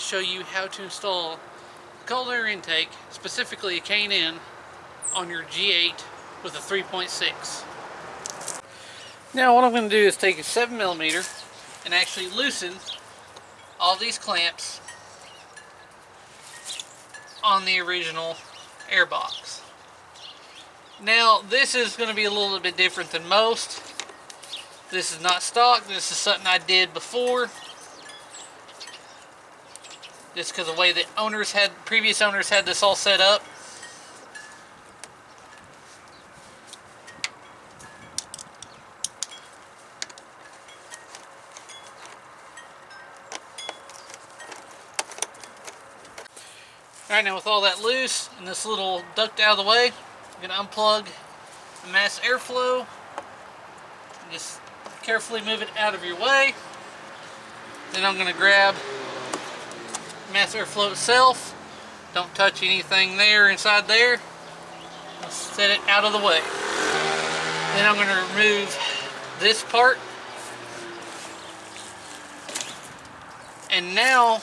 to show you how to install a cold air intake, specifically a K&N, on your G8 with a 3.6. Now what I'm going to do is take a 7mm and actually loosen all these clamps on the original air box. Now this is going to be a little bit different than most. This is not stock. This is something I did before. Just because of the way that previous owners had this all set up. Alright, now with all that loose and this little duct out of the way, I'm going to unplug the mass airflow. Just carefully move it out of your way. Then I'm going to grab the mass airflow itself. Don't touch anything there inside there. I'll set it out of the way. Then I'm going to remove this part. And now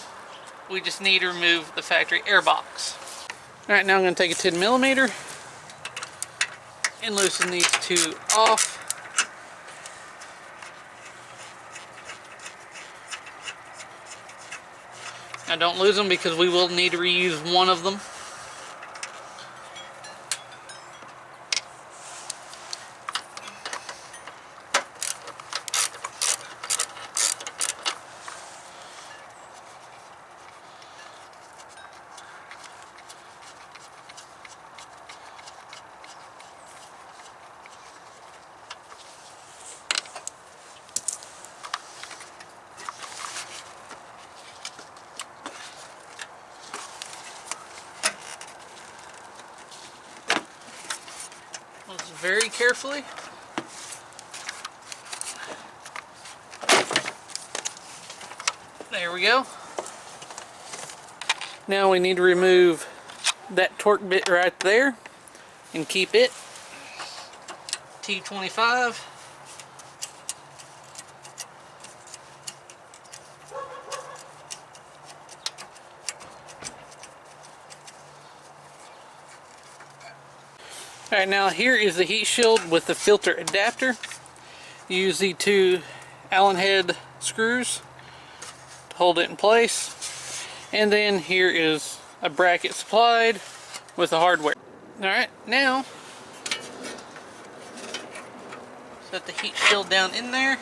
we just need to remove the factory air box. Alright, now I'm going to take a 10mm and loosen these two off. Now don't lose them because we will need to reuse one of them. Very carefully. There we go. Now we need to remove that torque bit right there and keep it T25. Alright, now here is the heat shield with the filter adapter. Use the two Allen head screws to hold it in place. And then here is a bracket supplied with the hardware. Alright, now set the heat shield down in there.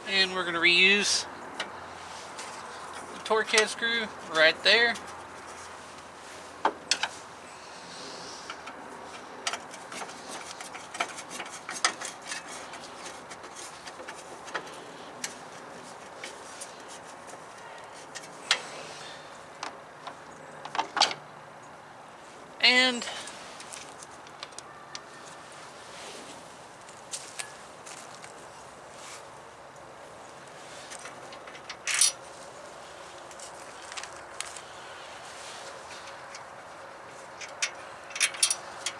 And we're going to reuse torque head screw right there. And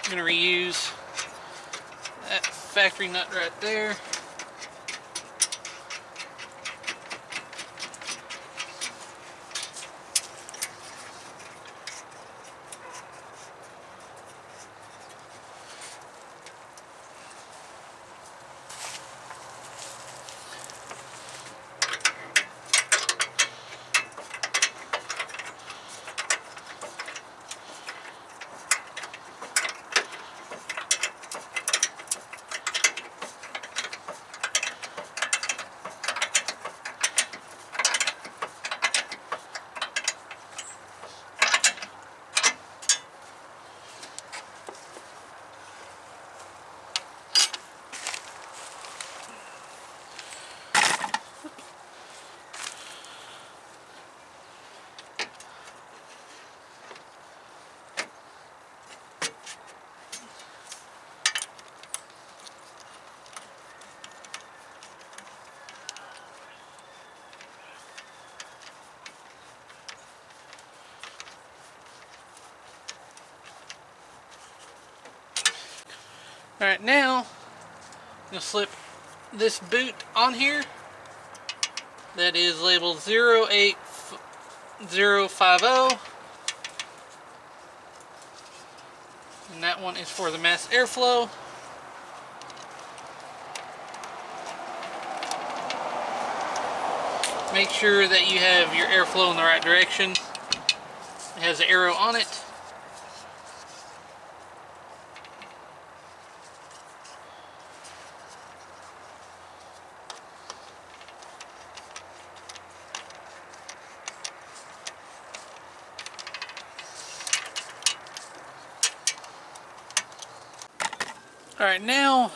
I'm going to reuse that factory nut right there. Alright, now going to slip this boot on here that is labeled 08050, and that one is for the mass airflow. Make sure that you have your airflow in the right direction. It has an arrow on it. Alright, now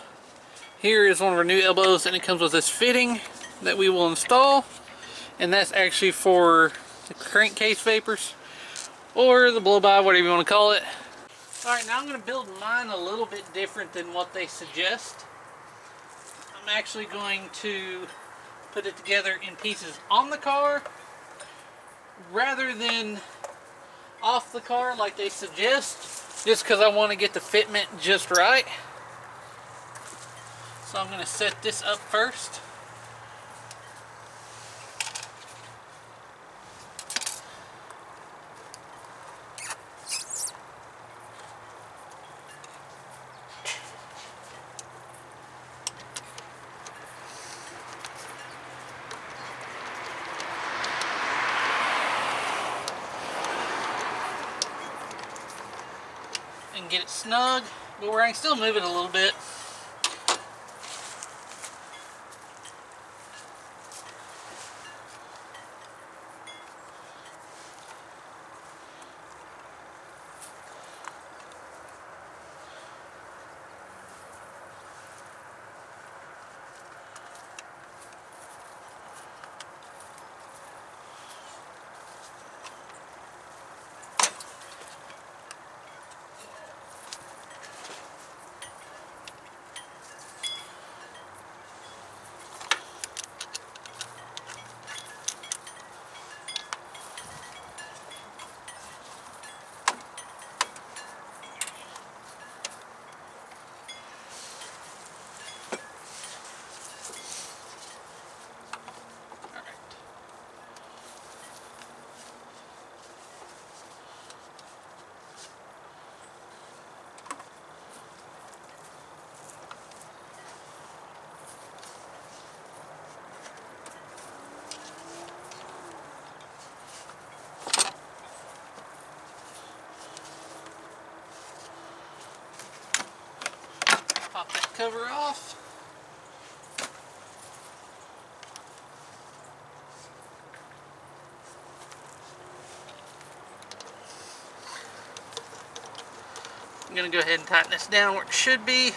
here is one of our new elbows, and it comes with this fitting that we will install, and that's actually for the crankcase vapors or the blow-by, whatever you want to call it. Alright, now I'm going to build mine a little bit different than what they suggest. I'm actually going to put it together in pieces on the car rather than off the car like they suggest, just because I want to get the fitment just right. So I'm going to set this up first. And get it snug, but where I can still move it a little bit. Pop that cover off. I'm going to go ahead and tighten this down where it should be.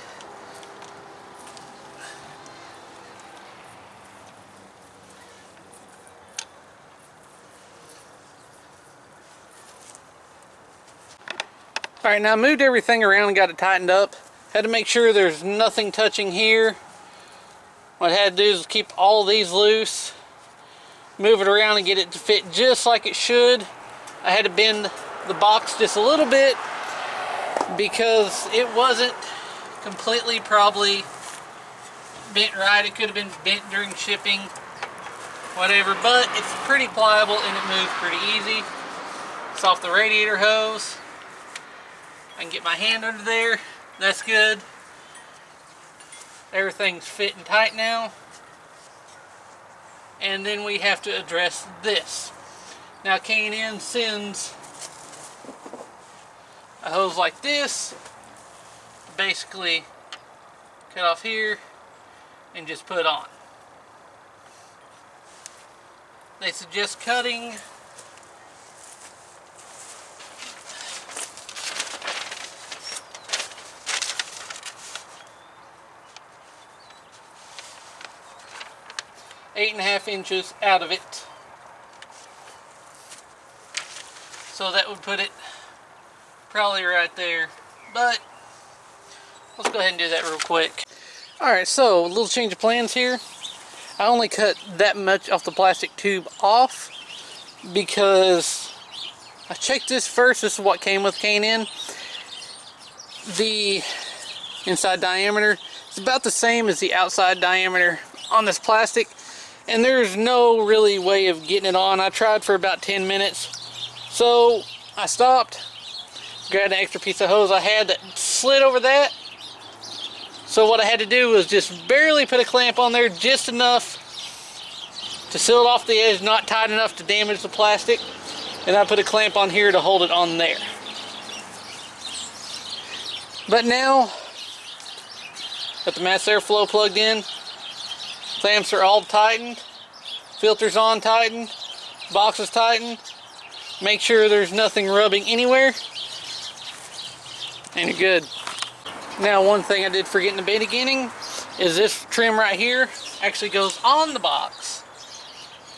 Alright, now I moved everything around and got it tightened up. Had to make sure there's nothing touching here. What I had to do is keep all these loose, move it around and get it to fit just like it should. I had to bend the box just a little bit because it wasn't completely probably bent right. It could have been bent during shipping, whatever, but it's pretty pliable and it moves pretty easy. It's off the radiator hose. I can get my hand under there. That's good. Everything's fit and tight now. And then we have to address this. Now K&N sends a hose like this. Basically cut off here and just put on. They suggest cutting 8.5 inches out of it. So that would put it probably right there. But let's go ahead and do that real quick. Alright, so a little change of plans here. I only cut that much off the plastic tube off because I checked this first. This is what came with K&N. The inside diameter It's about the same as the outside diameter on this plastic, and there's no really way of getting it on. I tried for about 10 minutes, so I stopped, grabbed an extra piece of hose I had that slid over that. So what I had to do was just barely put a clamp on there, just enough to seal it off the edge, not tight enough to damage the plastic, and I put a clamp on here to hold it on there. But now, got the mass airflow plugged in, clamps are all tightened, filters on tightened, box is tightened, make sure there's nothing rubbing anywhere, and you're good. Now, one thing I did forget in the beginning is this trim right here actually goes on the box.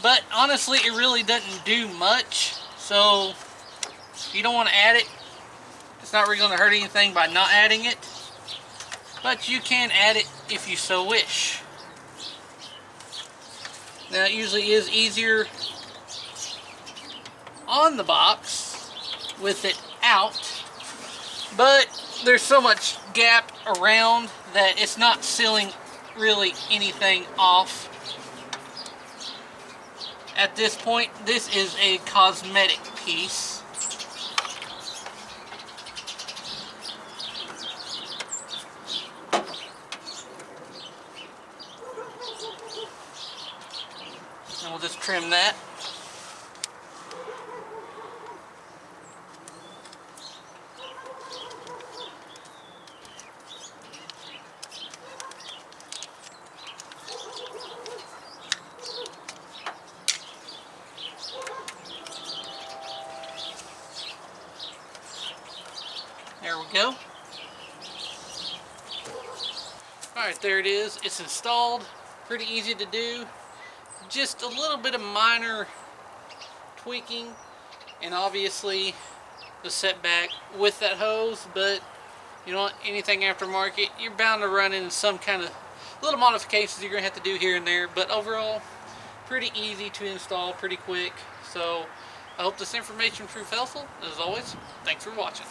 But honestly, it really doesn't do much, so if you don't want to add it, it's not really going to hurt anything by not adding it. But you can add it if you so wish. Now, it usually is easier on the box with it out, but there's so much gap around that it's not sealing really anything off. At this point, this is a cosmetic piece. And we'll just trim that. There we go. Alright, there it is. It's installed. Pretty easy to do. Just a little bit of minor tweaking, and obviously the setback with that hose, but you know what, anything aftermarket, you're bound to run into some kind of little modifications you're going to have to do here and there, but overall, pretty easy to install, pretty quick. So I hope this information proved helpful. As always, thanks for watching.